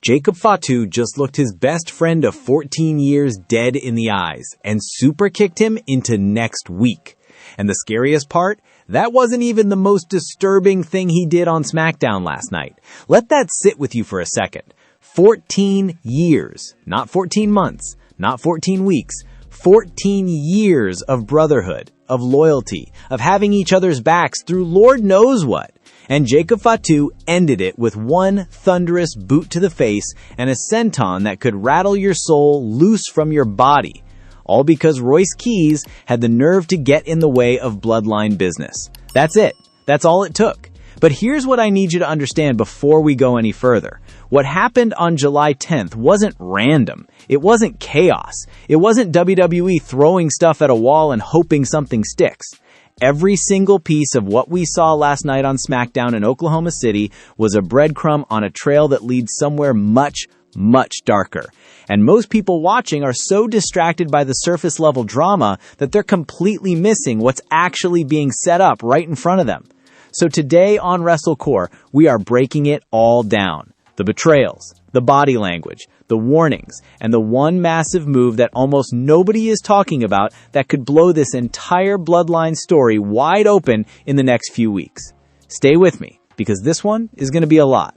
Jacob Fatu just looked his best friend of 14 years dead in the eyes and super kicked him into next week. And the scariest part? That wasn't even the most disturbing thing he did on SmackDown last night. Let that sit with you for a second. 14 years, not 14 months, not 14 weeks, 14 years of brotherhood, of loyalty, of having each other's backs through Lord knows what. And Jacob Fatu ended it with one thunderous boot to the face and a senton that could rattle your soul loose from your body. All because Royce Keys had the nerve to get in the way of Bloodline business. That's it. That's all it took. But here's what I need you to understand before we go any further. What happened on July 10th wasn't random. It wasn't chaos. It wasn't WWE throwing stuff at a wall and hoping something sticks. Every single piece of what we saw last night on SmackDown in Oklahoma City was a breadcrumb on a trail that leads somewhere much, much darker. And most people watching are so distracted by the surface level drama that they're completely missing what's actually being set up right in front of them. So today on WrestleCore, we are breaking it all down. The betrayals, the body language, the warnings, and the one massive move that almost nobody is talking about that could blow this entire Bloodline story wide open in the next few weeks. Stay with me, because this one is going to be a lot.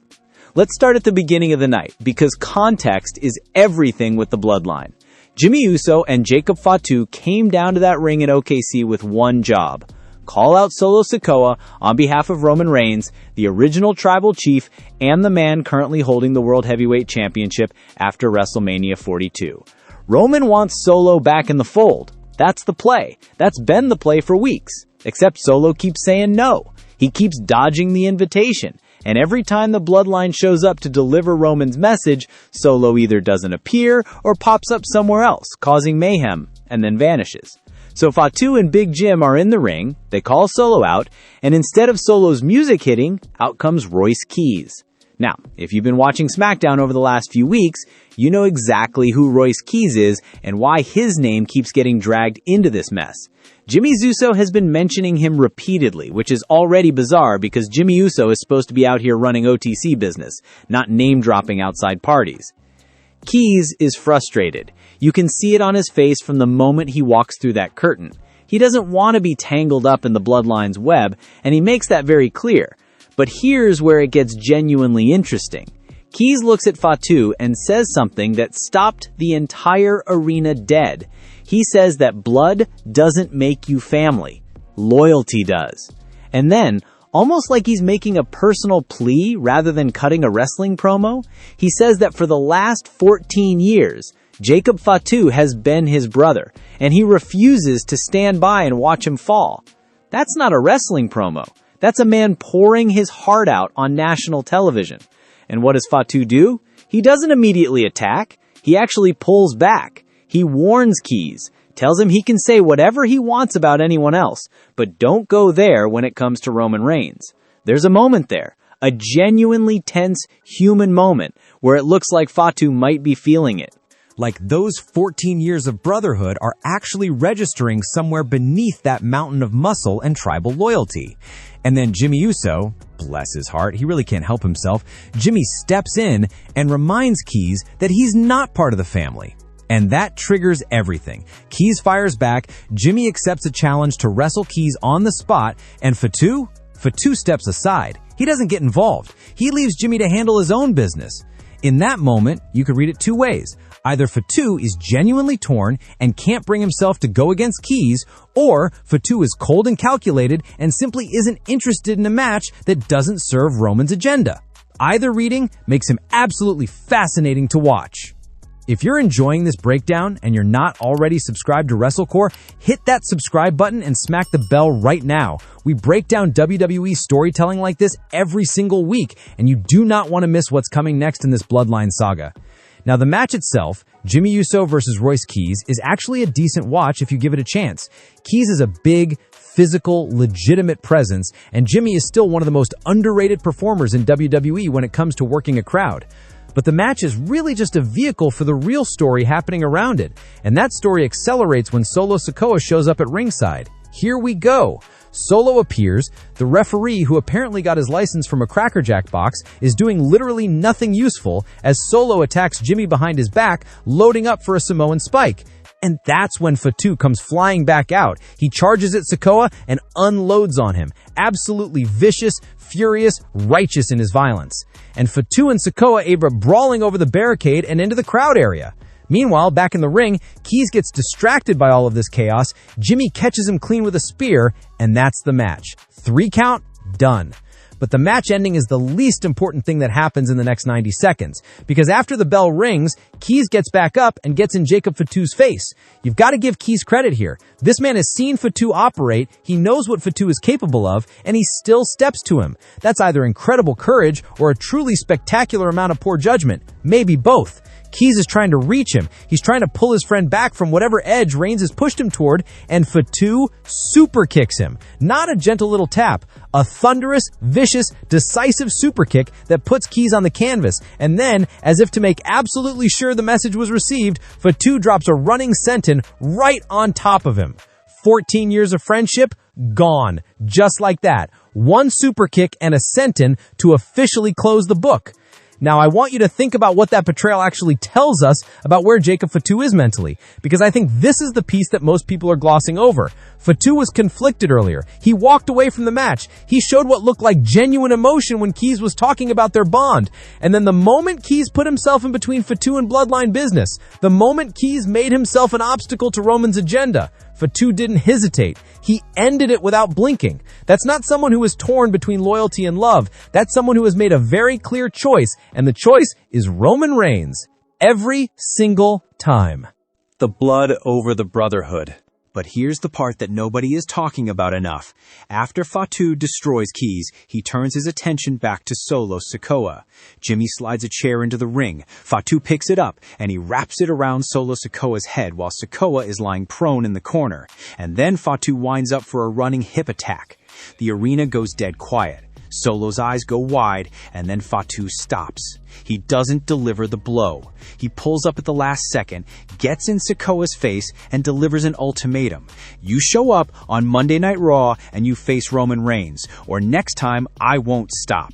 Let's start at the beginning of the night, because context is everything with the Bloodline. Jimmy Uso and Jacob Fatu came down to that ring in OKC with one job: call out Solo Sikoa on behalf of Roman Reigns, the original tribal chief and the man currently holding the World Heavyweight Championship after WrestleMania 42. Roman wants Solo back in the fold. That's the play. That's been the play for weeks. Except Solo keeps saying no. He keeps dodging the invitation. And every time the Bloodline shows up to deliver Roman's message, Solo either doesn't appear or pops up somewhere else, causing mayhem, and then vanishes. So Fatu and Big Jim are in the ring, they call Solo out, and instead of Solo's music hitting, out comes Royce Keys. Now, if you've been watching SmackDown over the last few weeks, you know exactly who Royce Keys is and why his name keeps getting dragged into this mess. Jimmy Uso has been mentioning him repeatedly, which is already bizarre because Jimmy Uso is supposed to be out here running OTC business, not name-dropping outside parties. Keys is frustrated. You can see it on his face from the moment he walks through that curtain. He doesn't want to be tangled up in the Bloodline's web, and he makes that very clear. But here's where it gets genuinely interesting. Keys looks at Fatu and says something that stopped the entire arena dead. He says that blood doesn't make you family. Loyalty does. And then, almost like he's making a personal plea rather than cutting a wrestling promo, he says that for the last 14 years, Jacob Fatu has been his brother, and he refuses to stand by and watch him fall. That's not a wrestling promo. That's a man pouring his heart out on national television. And what does Fatu do? He doesn't immediately attack. He actually pulls back. He warns Keys, tells him he can say whatever he wants about anyone else, but don't go there when it comes to Roman Reigns. There's a moment there, a genuinely tense human moment where it looks like Fatu might be feeling it. Like those 14 years of brotherhood are actually registering somewhere beneath that mountain of muscle and tribal loyalty. And then Jimmy Uso, bless his heart, he really can't help himself, Jimmy steps in and reminds Keys that he's not part of the family. And that triggers everything. Keys fires back, Jimmy accepts a challenge to wrestle Keys on the spot, and Fatu steps aside. He doesn't get involved. He leaves Jimmy to handle his own business. In that moment, you could read it two ways. Either Fatu is genuinely torn and can't bring himself to go against Keys, or Fatu is cold and calculated and simply isn't interested in a match that doesn't serve Roman's agenda. Either reading makes him absolutely fascinating to watch. If you're enjoying this breakdown and you're not already subscribed to WrestleCore, hit that subscribe button and smack the bell right now. We break down WWE storytelling like this every single week, and you do not want to miss what's coming next in this Bloodline saga. Now, the match itself, Jimmy Uso versus Royce Keys, is actually a decent watch if you give it a chance. Keys is a big, physical, legitimate presence, and Jimmy is still one of the most underrated performers in WWE when it comes to working a crowd. But the match is really just a vehicle for the real story happening around it, and that story accelerates when Solo Sikoa shows up at ringside. Here we go. Solo appears. The referee, who apparently got his license from a Cracker Jack box, is doing literally nothing useful as Solo attacks Jimmy behind his back, loading up for a Samoan spike. And that's when Fatu comes flying back out. He charges at Sikoa and unloads on him. Absolutely vicious, furious, righteous in his violence. And Fatu and Sikoa are brawling over the barricade and into the crowd area. Meanwhile, back in the ring, Keys gets distracted by all of this chaos. Jimmy catches him clean with a spear, and that's the match. 3 count, done. But the match ending is the least important thing that happens in the next 90 seconds. Because after the bell rings, Keys gets back up and gets in Jacob Fatu's face. You've got to give Keys credit here. This man has seen Fatu operate, he knows what Fatu is capable of, and he still steps to him. That's either incredible courage or a truly spectacular amount of poor judgment. Maybe both. Keys is trying to reach him. He's trying to pull his friend back from whatever edge Reigns has pushed him toward, and Fatu super kicks him. Not a gentle little tap. A thunderous, vicious, decisive super kick that puts Keys on the canvas. And then, as if to make absolutely sure the message was received, Fatu drops a running senton right on top of him. 14 years of friendship, gone. Just like that. 1 super kick and a senton to officially close the book. Now, I want you to think about what that betrayal actually tells us about where Jacob Fatu is mentally, because I think this is the piece that most people are glossing over. Fatu was conflicted earlier. He walked away from the match. He showed what looked like genuine emotion when Keys was talking about their bond. And then the moment Keys put himself in between Fatu and Bloodline business, the moment Keys made himself an obstacle to Roman's agenda, Fatu didn't hesitate. He ended it without blinking. That's not someone who is torn between loyalty and love. That's someone who has made a very clear choice, and the choice is Roman Reigns. Every single time. The blood over the brotherhood. But here's the part that nobody is talking about enough. After Fatu destroys Keys, he turns his attention back to Solo Sikoa. Jimmy slides a chair into the ring. Fatu picks it up, and he wraps it around Solo Sikoa's head while Sikoa is lying prone in the corner. And then Fatu winds up for a running hip attack. The arena goes dead quiet. Solo's eyes go wide, and then Fatu stops. He doesn't deliver the blow. He pulls up at the last second, gets in Sikoa's face, and delivers an ultimatum. You show up on Monday Night Raw, and you face Roman Reigns, or next time, I won't stop.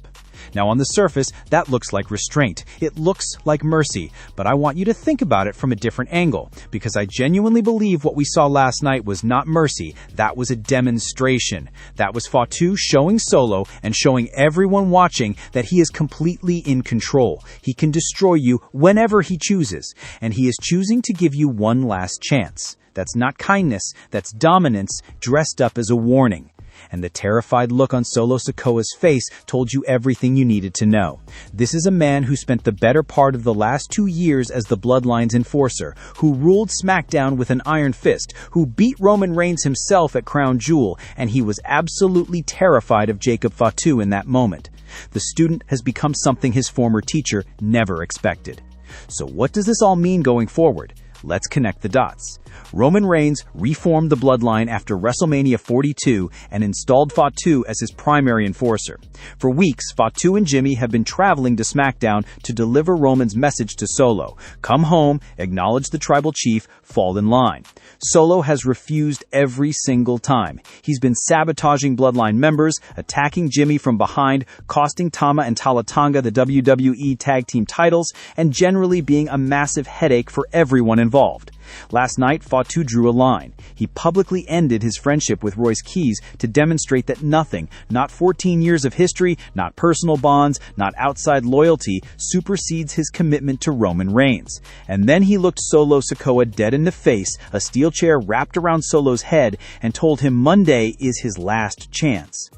Now, on the surface, that looks like restraint. It looks like mercy, but I want you to think about it from a different angle, because I genuinely believe what we saw last night was not mercy. That was a demonstration. That was Fatu showing Solo and showing everyone watching that he is completely in control. He can destroy you whenever he chooses, and he is choosing to give you one last chance. That's not kindness, that's dominance dressed up as a warning. And the terrified look on Solo Sikoa's face told you everything you needed to know. This is a man who spent the better part of the last 2 years as the Bloodline's enforcer, who ruled SmackDown with an iron fist, who beat Roman Reigns himself at Crown Jewel, and he was absolutely terrified of Jacob Fatu in that moment. The student has become something his former teacher never expected. So what does this all mean going forward? Let's connect the dots. Roman Reigns reformed the Bloodline after WrestleMania 42 and installed Fatu as his primary enforcer. For weeks, Fatu and Jimmy have been traveling to SmackDown to deliver Roman's message to Solo. Come home, acknowledge the tribal chief, fall in line. Solo has refused every single time. He's been sabotaging Bloodline members, attacking Jimmy from behind, costing Tama and Talatanga the WWE Tag Team titles, and generally being a massive headache for everyone involved. Last night, Fatu drew a line. He publicly ended his friendship with Royce Keys to demonstrate that nothing, not 14 years of history, not personal bonds, not outside loyalty, supersedes his commitment to Roman Reigns. And then he looked Solo Sikoa dead in the face, a steel chair wrapped around Solo's head, and told him Monday is his last chance.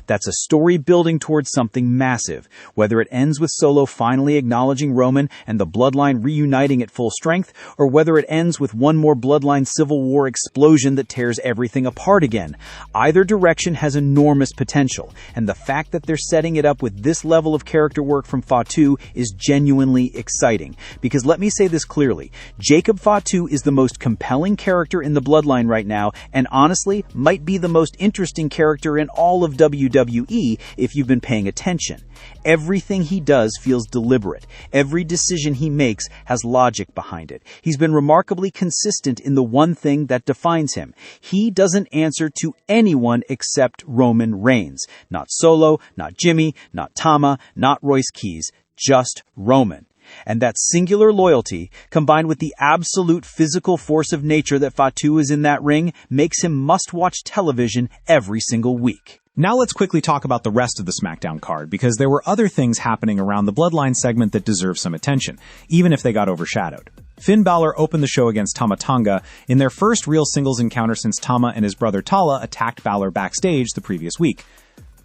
That's a story building towards something massive, whether it ends with Solo finally acknowledging Roman and the Bloodline reuniting at full strength, or whether it ends with one more Bloodline Civil War explosion that tears everything apart again. Either direction has enormous potential, and the fact that they're setting it up with this level of character work from Fatu is genuinely exciting. Because let me say this clearly, Jacob Fatu is the most compelling character in the Bloodline right now, and honestly, might be the most interesting character in all of WWE. WWE if you've been paying attention. Everything he does feels deliberate. Every decision he makes has logic behind it. He's been remarkably consistent in the one thing that defines him. He doesn't answer to anyone except Roman Reigns. Not Solo, not Jimmy, not Tama, not Royce Keys, just Roman. And that singular loyalty, combined with the absolute physical force of nature that Fatu is in that ring, makes him must-watch television every single week. Now let's quickly talk about the rest of the SmackDown card, because there were other things happening around the Bloodline segment that deserve some attention, even if they got overshadowed. Finn Balor opened the show against Tama Tonga in their first real singles encounter since Tama and his brother Tala attacked Balor backstage the previous week.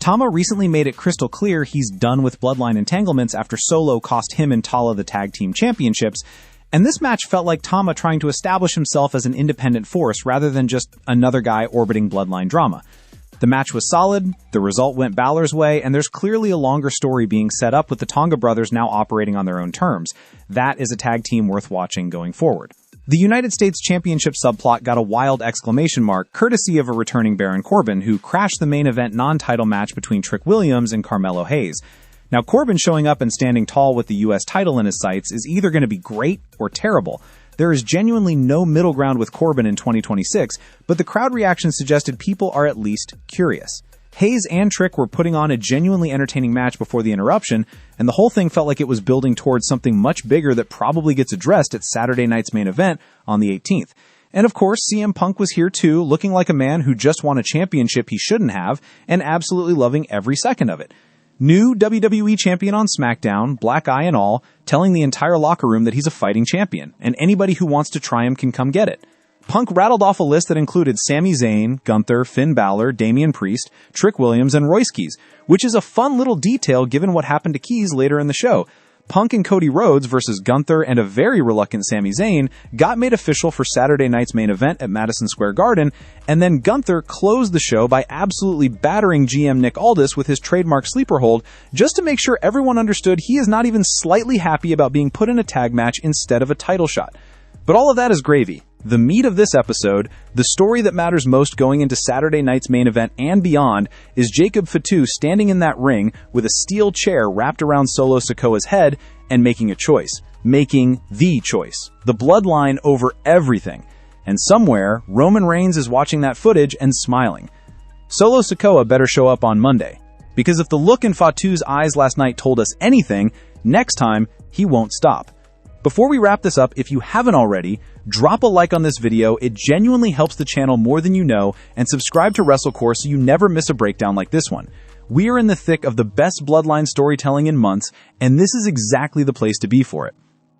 Tama recently made it crystal clear he's done with Bloodline entanglements after Solo cost him and Tala the tag team championships, and this match felt like Tama trying to establish himself as an independent force rather than just another guy orbiting Bloodline drama. The match was solid, the result went Balor's way, and there's clearly a longer story being set up with the Tonga brothers now operating on their own terms. That is a tag team worth watching going forward. The United States Championship subplot got a wild exclamation mark, courtesy of a returning Baron Corbin, who crashed the main event non-title match between Trick Williams and Carmelo Hayes. Now, Corbin showing up and standing tall with the U.S. title in his sights is either going to be great or terrible. There is genuinely no middle ground with Corbin in 2026, but the crowd reaction suggested people are at least curious. Hayes and Trick were putting on a genuinely entertaining match before the interruption, and the whole thing felt like it was building towards something much bigger that probably gets addressed at Saturday night's main event on the 18th. And of course, CM Punk was here too, looking like a man who just won a championship he shouldn't have, and absolutely loving every second of it. New WWE champion on SmackDown, black eye and all, telling the entire locker room that he's a fighting champion, and anybody who wants to try him can come get it. Punk rattled off a list that included Sami Zayn, Gunther, Finn Balor, Damian Priest, Trick Williams, and Royce Keys, which is a fun little detail given what happened to Keys later in the show. Punk and Cody Rhodes versus Gunther and a very reluctant Sami Zayn got made official for Saturday night's main event at Madison Square Garden, and then Gunther closed the show by absolutely battering GM Nick Aldis with his trademark sleeper hold, just to make sure everyone understood he is not even slightly happy about being put in a tag match instead of a title shot. But all of that is gravy. The meat of this episode, the story that matters most going into Saturday night's main event and beyond, is Jacob Fatu standing in that ring with a steel chair wrapped around Solo Sikoa's head and making a choice. Making the choice. The Bloodline over everything. And somewhere, Roman Reigns is watching that footage and smiling. Solo Sikoa better show up on Monday. Because if the look in Fatu's eyes last night told us anything, next time, he won't stop. Before we wrap this up, if you haven't already, drop a like on this video. It genuinely helps the channel more than you know, and subscribe to WrestleCore so you never miss a breakdown like this one. We are in the thick of the best Bloodline storytelling in months, and this is exactly the place to be for it.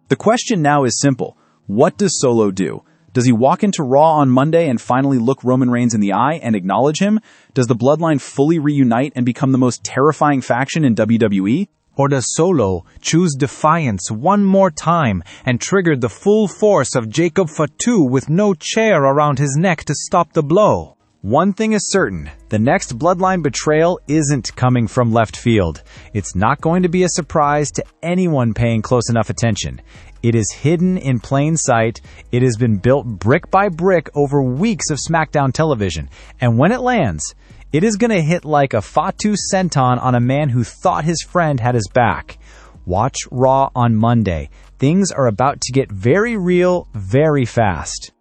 The question now is simple. What does Solo do? Does he walk into Raw on Monday and finally look Roman Reigns in the eye and acknowledge him? Does the Bloodline fully reunite and become the most terrifying faction in WWE? Or does Solo choose defiance one more time and trigger the full force of Jacob Fatu with no chair around his neck to stop the blow? One thing is certain, the next Bloodline betrayal isn't coming from left field. It's not going to be a surprise to anyone paying close enough attention. It is hidden in plain sight. It has been built brick by brick over weeks of SmackDown television. And when it lands, it is going to hit like a Fatu senton on a man who thought his friend had his back. Watch Raw on Monday. Things are about to get very real, very fast.